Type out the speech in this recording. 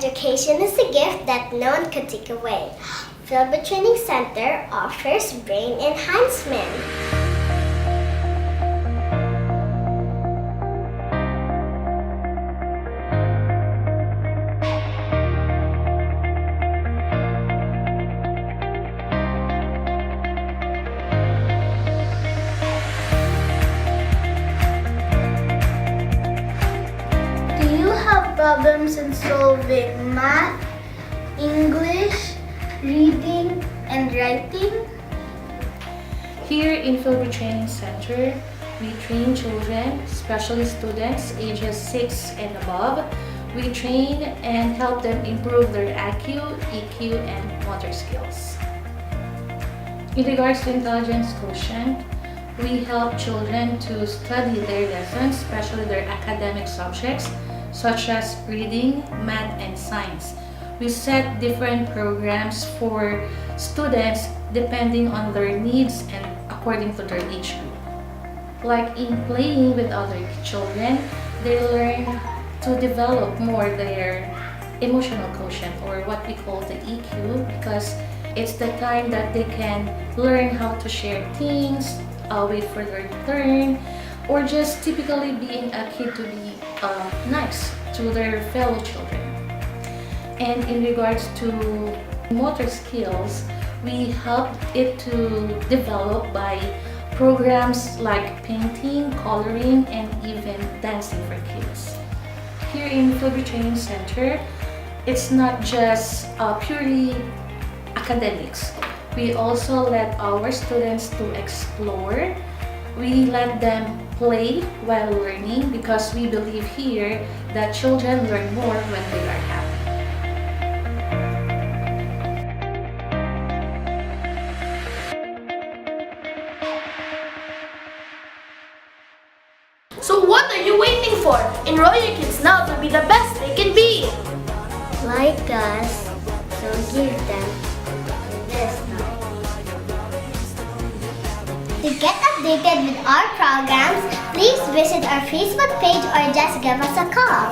education is a gift that no one could take away. FilBrit Training Center offers brain enhancement. Problems in solving math, English, reading, and writing? Here in FilBrit Training Center, we train children, especially students ages 6 and above. We train and help them improve their IQ, EQ, and motor skills. In regards to intelligence quotient, we help children to study their lessons, especially their academic subjects, such as reading, math, and science. We set different programs for students depending on their needs and according to their age group. Like in playing with other children, they learn to develop more their emotional quotient, or what we call the EQ, because it's the time that they can learn how to share things, wait for their turn, or just typically being a kid to be nice to their fellow children. And in regards to motor skills, we help it to develop by programs like painting, coloring, and even dancing for kids. Here in FilBrit Training Center, it's not just purely academics. We also let our students to explore. We let them play while learning, because we believe here that children learn more when they are happy. So what are you waiting for? Enroll your kids now to be the best they can be! Like us, so give them this now. To get updated with our programs, please visit our Facebook page or just give us a call.